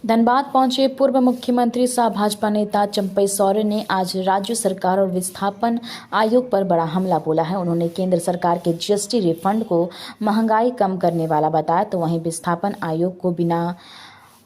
धनबाद पहुंचे पूर्व मुख्यमंत्री सह भाजपा नेता चंपई सौरेन ने आज राज्य सरकार और विस्थापन आयोग पर बड़ा हमला बोला है। उन्होंने केंद्र सरकार के जीएसटी रिफंड को महंगाई कम करने वाला बताया, तो वहीं विस्थापन आयोग को बिना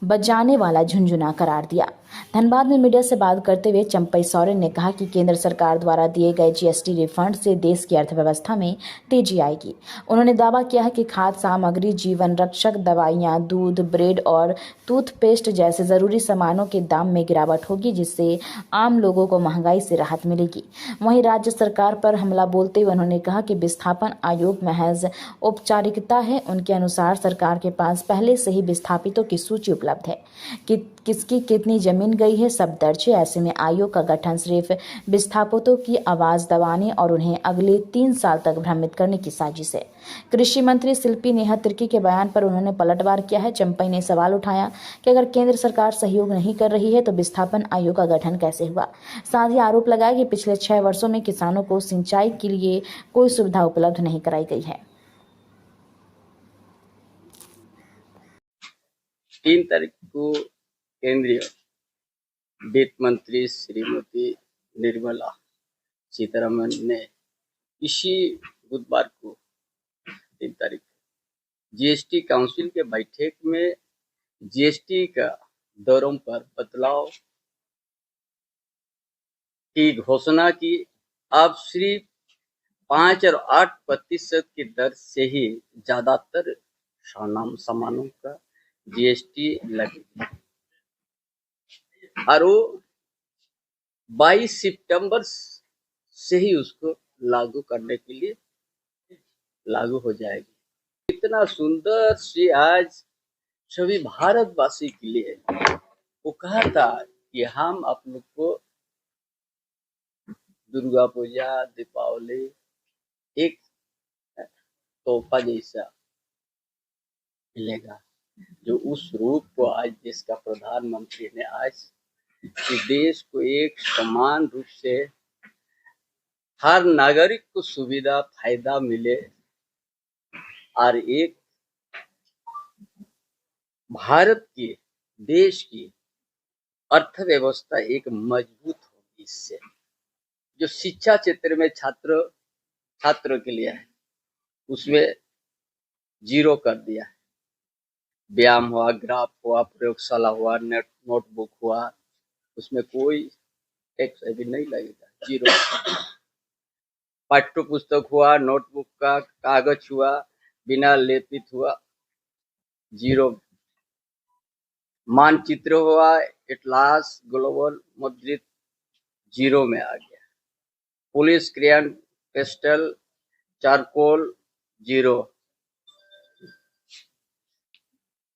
बजाने वाला झुंझुना करार दिया। धनबाद में मीडिया से बात करते हुए चंपई सौरेन ने कहा कि केंद्र सरकार द्वारा दिए गए जीएसटी रिफंड से देश की अर्थव्यवस्था में तेजी आएगी। उन्होंने दावा किया है कि खाद्य सामग्री, जीवन रक्षक दवाइयां, दूध, ब्रेड और टूथपेस्ट जैसे जरूरी सामानों के दाम में गिरावट होगी, जिससे आम लोगों को महंगाई से राहत मिलेगी। वहीं राज्य सरकार पर हमला बोलते हुए उन्होंने कहा कि विस्थापन आयोग महज औपचारिकता है। उनके अनुसार सरकार के पास पहले से ही विस्थापितों की सूची उपलब्ध है कि किसकी कितनी जमीन गई है, सब दर्ज है। ऐसे में आयोग का गठन सिर्फ विस्थापितों की आवाज दबाने और उन्हें अगले 3 साल तक भ्रमित करने की साजिश है। कृषि मंत्री शिल्पी नेहा तिर्की के बयान पर उन्होंने पलटवार किया है। चंपई ने सवाल उठाया कि अगर केंद्र सरकार सहयोग नहीं कर रही है तो विस्थापन आयोग का गठन कैसे हुआ। साथ ही आरोप लगाया कि पिछले 6 वर्षों में किसानों को सिंचाई के लिए कोई सुविधा उपलब्ध नहीं कराई गई है। 3 तारीख को केंद्रीय वित्त मंत्री श्रीमती निर्मला सीतारमण ने इसी बुधवार को 3 तारीख जीएसटी काउंसिल के बैठक में जीएसटी का दरों पर बदलाव की घोषणा की। अब सिर्फ 5 और 8% की दर से ही ज्यादातर सामानों का जीएसटी लगेगी और वो 22 सितंबर से ही उसको लागू करने के लिए लागू हो जाएगी। इतना सुंदर से आज सभी भारतवासी के लिए वो कहा था कि हम आप लोग को दुर्गा पूजा, दीपावली एक तोहफा जैसा मिलेगा, जो उस रूप को आज देश का प्रधानमंत्री ने आज देश को एक समान रूप से हर नागरिक को सुविधा फायदा मिले और एक भारत की देश की अर्थव्यवस्था एक मजबूत होगी। इससे जो शिक्षा क्षेत्र में छात्रों के लिए है उसमें 0 कर दिया है। व्यायाम हुआ, ग्राफ हुआ, प्रयोगशाला हुआ, नोटबुक हुआ, उसमें कोई टैक्स अभी नहीं लगेगा, 0। पाठ्य पुस्तक हुआ, नोटबुक का कागज हुआ, बिना लेपित हुआ, 0। मानचित्र हुआ, एटलास ग्लोबल मुद्रित, 0 में आ गया। Police crayon, pastel, charcoal, 0।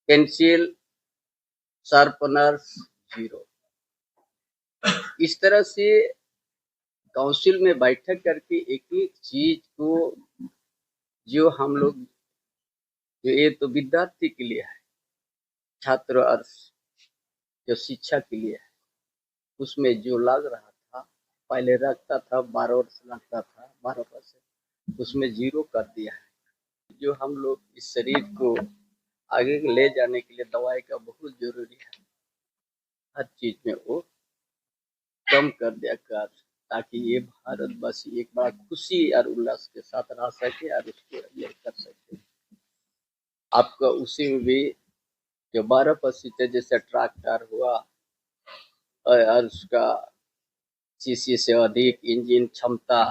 Pencil, sharpeners, 0। इस तरह से काउंसिल में बैठक करके एक एक चीज को जो हम लोग जो ये तो विद्यार्थी के लिए है, छात्र और जो शिक्षा के लिए है, उसमें जो लग रहा था पहले रखता था 12 वर्ष लगता था 12%, उसमें 0 कर दिया है। जो हम लोग इस शरीर को आगे ले जाने के लिए दवाई का बहुत जरूरी है, हर चीज में वो कम कर दिया कर, ताकि ये भारतवासी एक बड़ा खुशी और उल्लास के साथ रह सके और उसको ये कर सके। आपका उसी में भी जो 12% जैसे ट्रैक्टर हुआ और उसका सीसी से अधिक इंजन क्षमता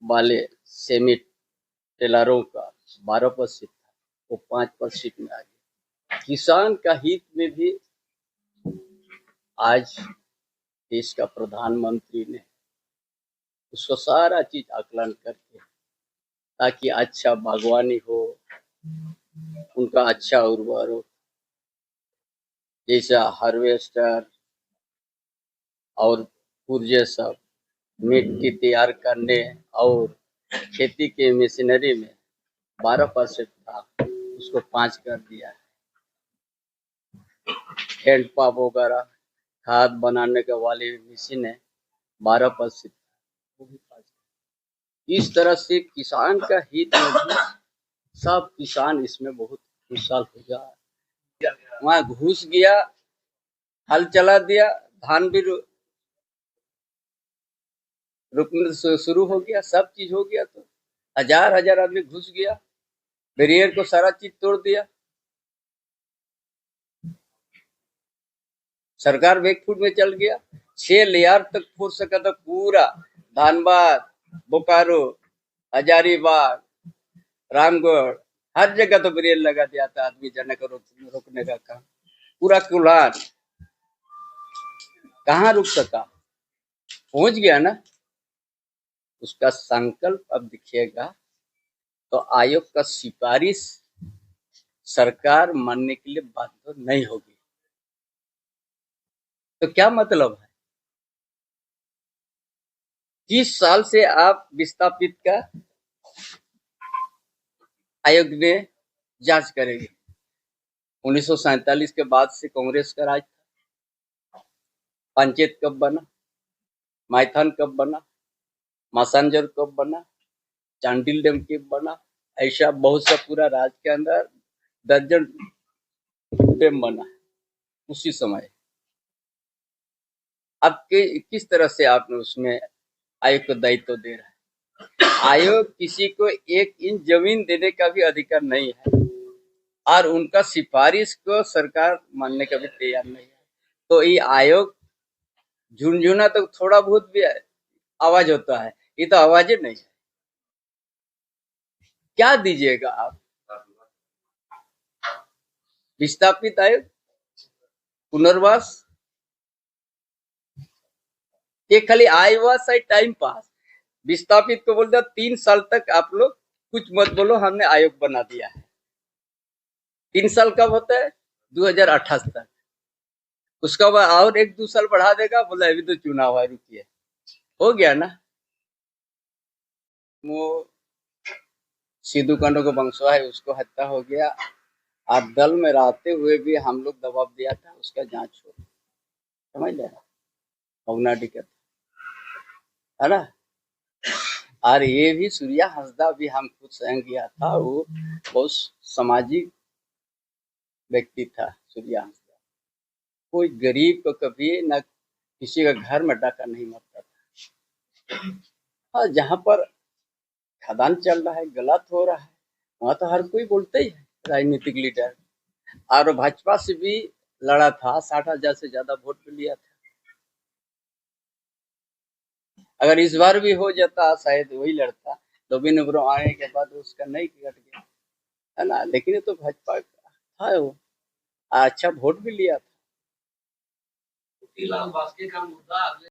वाले सेमी टेलरों का 12% था, वो 5% में आ गया। किसान का हित में भी आज देश का प्रधानमंत्री ने उसको सारा चीज आकलन करके, ताकि अच्छा बागवानी हो, उनका अच्छा उर्वरक जैसा हार्वेस्टर और पुर्जे सब मिट्टी तैयार करने और खेती के मशीनरी में 12% था, उसको 5 कर दिया है। हैंड पंप वगैरह खाद बनाने के वाली मशीन है, 12%, वो भी 5। इस तरह से किसान का हित में भी सब किसान इसमें बहुत खुशहाल हो गया। वहाँ घुस गया हल चला दिया, धान भी रुकने शुरू हो गया, सब चीज हो गया। तो हजार हजार आदमी घुस गया, बैरियर को सारा चीज तोड़ दिया। सरकार बैकफुट में चल गया। 6 लेयर तक फोड़ सका था पूरा धनबाद, बोकारो, हजारीबाग, रामगढ़, हर जगह तो बैरियर लगा दिया था आदमी जाने को रोकने का काम। पूरा कुल्हाड़ कहाँ रुक सका, पहुंच गया ना। उसका संकल्प अब दिखेगा तो आयोग का सिफारिश सरकार मानने के लिए बाध्य नहीं होगी। तो क्या मतलब है, 30 साल से आप विस्थापित का आयोग में जांच करेंगे। 1947 के बाद से कांग्रेस का राज था। पंचायत कब बना, माइथन कब बना, मासांजर कब बना, चांडिल डैम कब बना, ऐसा बहुत सा पूरा राज्य के अंदर दर्जन डैम बना उसी समय। अब किस तरह से आपने उसमें आयोग को दायित्व दे रहा है। आयोग किसी को 1 इंच जमीन देने का भी अधिकार नहीं है और उनका सिफारिश को सरकार मानने का भी तैयार नहीं है। तो ये आयोग झुनझुना तो थोड़ा बहुत भी आवाज होता है, ये तो आवाज नहीं है। क्या दीजिएगा आप विस्थापित आयोग, पुनर्वास, ये खाली आयवास है टाइम पास। विस्थापित को बोल दिया 3 साल तक आप लोग कुछ मत बोलो, हमने आयोग बना दिया है। 3 साल कब होता है, 2028 तक। उसका बाद और 1-2 साल बढ़ा देगा, बोला अभी तो चुनाव है, रुकिए। हो गया ना। वो सिद्धू कांडो को बंसवा है, उसको हत्या हो गया। आप दल में रहते हुए भी हम लोग दबाव दिया था, उसका जांच हो, समझ ले भगना टिकट है ना। और ये भी सूर्या हंसदा भी हम खुद स्वयं किया था। वो बहुत सामाजिक व्यक्ति था सूर्या हंसदा। कोई गरीब को कभी न किसी का घर में डाका नहीं मरता था। हाँ, जहाँ पर खदान चल रहा है, गलत हो रहा है, वहां तो हर कोई बोलता ही है, राजनीतिक लीडर। और भाजपा से भी लड़ा था, 60,000 से ज्यादा वोट भी लिया था। अगर इस बार भी हो जाता शायद वही लड़ता, तो भी नंबरों आने के बाद उसका नहीं कट गया, है ना। लेकिन ये तो भाजपा का था, वो अच्छा वोट भी लिया था।